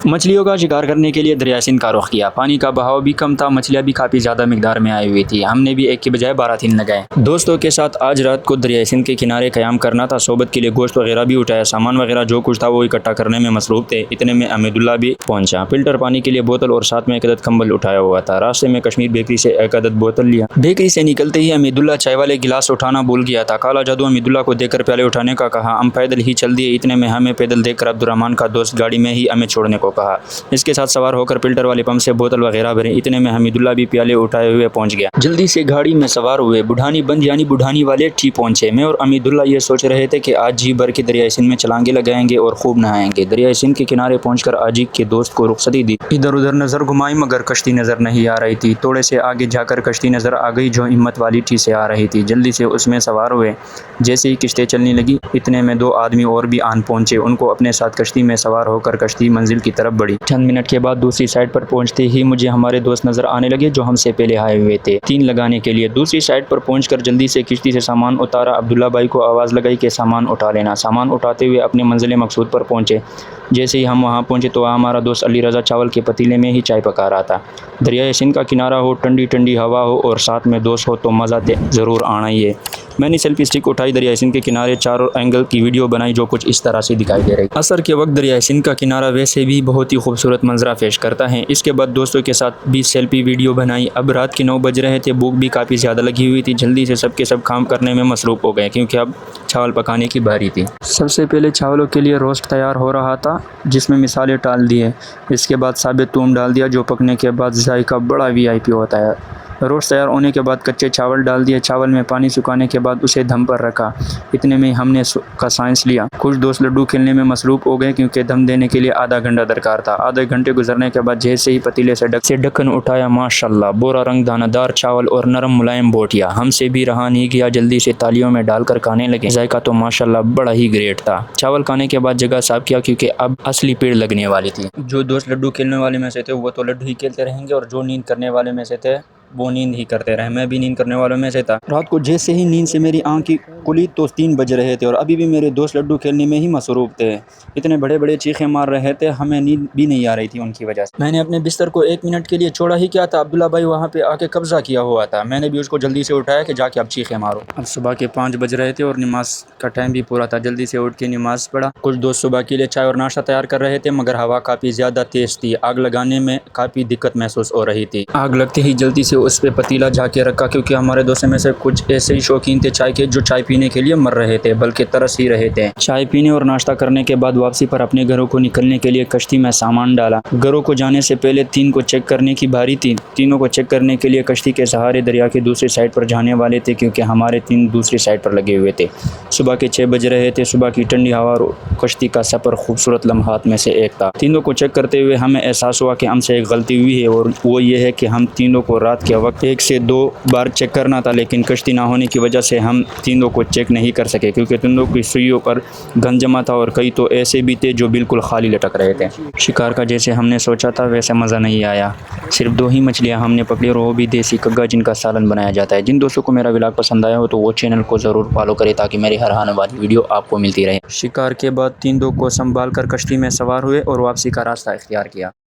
मछलियों का शिकार करने के लिए दरिया सिंध का रुख किया। पानी का बहाव भी कम था, मछलियाँ भी काफ़ी ज़्यादा मिकदार में आई हुई थी। हमने भी एक की बजाय 12-3 लगाए। दोस्तों के साथ आज रात को दरिया सिंध के किनारे क़याम करना था। सोबत के लिए गोश्त वगैरह भी उठाया, सामान वगैरह जो कुछ था वो इकट्ठा करने में मसरूफ़ थे। इतने में अमीदुल्ला भी पहुंचा। फिल्टर पानी के लिए बोतल और साथ में एक अदद कंबल उठाया हुआ था। रास्ते में कश्मीर बेकरी से एक अदद बोतल लिया। बेकरी से निकलते ही अमीदुल्ला चाय वाले गिलास उठाना भूल गया था। काला जादू अमीदुल्ला को देखकर प्याले उठाने का कहा। हम पैदल ही चल दिए। इतने में हमें पैदल देखकर अब्दुर्रहमान का दोस्त गाड़ी में ही हमें छोड़ने को कहा। इसके साथ सवार होकर फिल्टर वाले पंप से बोतल वगैरह भरे। इतने में हमीदुल्ला भी प्याले उठाए हुए पहुंच गया। जल्दी से गाड़ी में सवार हुए। बुढ़ानी बंद यानी बुढ़ानी वाले ठीक पहुंचे। मैं और अमीदुल्ला ये सोच रहे थे कि आज जी भर के दरिया सिंध में छलांगे लगाएंगे और खूब नहाएंगे। दरिया सिंध के किनारे पहुंचकर आजी के दोस्त को रुखसती दी। इधर उधर नजर घुमाई मगर कश्ती नजर नहीं आ रही थी। थोड़े से आगे जाकर कश्ती नजर आ गई जो हिम्मत वाली टी से आ रही थी। जल्दी से उसमें सवार हुए। जैसे ही किश्ती चलने लगी इतने में 2 आदमी और भी आन पहुंचे। उनको अपने साथ कश्ती में सवार होकर कश्ती मंजिल की तरफ बढ़ी। चंद मिनट के बाद दूसरी साइड पर पहुंचते ही मुझे हमारे दोस्त नजर आने लगे जो हमसे पहले आए हुए थे 3 लगाने के लिए। दूसरी साइड पर पहुंचकर जल्दी से किश्ती से सामान उतारा। अब्दुल्ला भाई को आवाज़ लगाई कि सामान उठा लेना। सामान उठाते हुए अपने मंजिल मकसूद पर पहुंचे। जैसे ही हम वहां पहुंचे तो हमारा दोस्त अली रज़ा चावल के पतीले में ही चाय पका रहा था। दरिया सिंध का किनारा हो, ठंडी ठंडी हवा हो और साथ में दोस्त हो तो मज़ा ज़रूर आना ही है। मैंने सेल्फी स्टिक उठाई, दरिया सिंध के किनारे चारों एंगल की वीडियो बनाई जो कुछ इस तरह से दिखाई दे रही। असर के वक्त दरिया सिंध का किनारा वैसे भी बहुत ही खूबसूरत मंजरा पेश करता है। इसके बाद दोस्तों के साथ भी सेल्फी वीडियो बनाई। अब रात के 9 बज रहे थे, भूख भी काफ़ी ज़्यादा लगी हुई थी। जल्दी से सब के सब काम करने में मसरूफ़ हो गए क्योंकि अब चावल पकाने की बारी थी। सबसे पहले चावलों के लिए रोस्ट तैयार हो रहा था जिसमें मिसाले डाल दिए। इसके बाद साबित थूम डाल दिया जो पकने के बाद जायका बड़ा VIP होता है। रोस्ट तैयार होने के बाद कच्चे चावल डाल दिए। चावल में पानी सुखाने के बाद उसे दम पर रखा। इतने में हमने का साइंस लिया। कुछ दोस्त लड्डू खेलने में मसरूफ़ हो गए क्योंकि दम देने के लिए आधा घंटा दरकार था। आधे घंटे गुजरने के बाद जैसे ही पतीले से ढक्कन उठाया, माशाल्लाह बोरा रंग दानादार चावल और नरम मुलायम बोटियाँ। हमसे भी रहा नहीं गया, जल्दी से तालियों में डालकर खाने लगे। जायका तो माशाल्लाह बड़ा ही ग्रेट था। चावल खाने के बाद जगह साफ किया क्योंकि अब असली पेड़ लगने वाली थी। जो दोस्त लड्डू खेलने वाले में से थे वो तो लड्डू ही खेलते रहेंगे और जो नींद करने वाले में से थे वो नींद ही करते रहे। मैं भी नींद करने वालों में से था। रात को जैसे ही नींद से मेरी आँख की खुली तो 3 बज रहे थे और अभी भी मेरे दोस्त लड्डू खेलने में ही मसरूफ़ थे। इतने बड़े बड़े चीखें मार रहे थे, हमें नींद भी नहीं आ रही थी उनकी वजह से। मैंने अपने बिस्तर को 1 मिनट के लिए छोड़ा ही क्या था, अब्दुल्ला भाई वहाँ पे आके कब्जा किया हुआ था। मैंने भी उसको जल्दी से उठाया कि जाके अब चीखें मारो। अब सुबह के 5 बज रहे थे और नमाज का टाइम भी पूरा था। जल्दी से उठ के नमाज पढ़ा। कुछ दोस्त सुबह के लिए चाय और नाश्ता तैयार कर रहे थे मगर हवा काफ़ी ज़्यादा तेज़ थी। आग लगाने में काफ़ी दिक्कत महसूस हो रही थी। आग लगते ही जल्दी से उस पर पतीला जाके रखा क्योंकि हमारे दोस्तों में से कुछ ऐसे ही शौकीन थे चाय के जो चाय पीने के लिए मर रहे थे बल्कि तरस ही रहे थे। चाय पीने और नाश्ता करने के बाद वापसी पर अपने घरों को निकलने के लिए कश्ती में सामान डाला। घरों को जाने से पहले 3 को चेक करने की बारी थी। तीनों को चेक करने के लिए कश्ती के सहारे दरिया की दूसरी साइड पर जाने वाले थे क्योंकि हमारे 3 दूसरी साइड पर लगे हुए थे। सुबह के 6 बज रहे थे। सुबह की ठंडी हवा और कश्ती का सफ़र खूबसूरत लम्हात में से एक था। तीनों को चेक करते हुए हमें एहसास हुआ कि हमसे एक गलती हुई है और वो ये है कि हम तीनों को रात के वक्त 1 से 2 बार चेक करना था लेकिन कश्ती ना होने की वजह से हम तीनों को चेक नहीं कर सके क्योंकि तीनों की सुइयों पर गंद जमा था और कई तो ऐसे भी थे जो बिल्कुल खाली लटक रहे थे। शिकार का जैसे हमने सोचा था वैसे मज़ा नहीं आया। सिर्फ 2 ही मछलियाँ हमने पकड़ी और वो भी देसी कग्गा जिनका सालन बनाया जाता है। जिन दोस्तों को मेरा व्लॉग पसंद आया हो तो वो चैनल को ज़रूर फॉलो करें ताकि मेरी हर आने वाली वीडियो आपको मिलती रहे। शिकार के बाद 3 को संभाल कर कश्ती में सवार हुए और वापसी का रास्ता इख्तियार किया।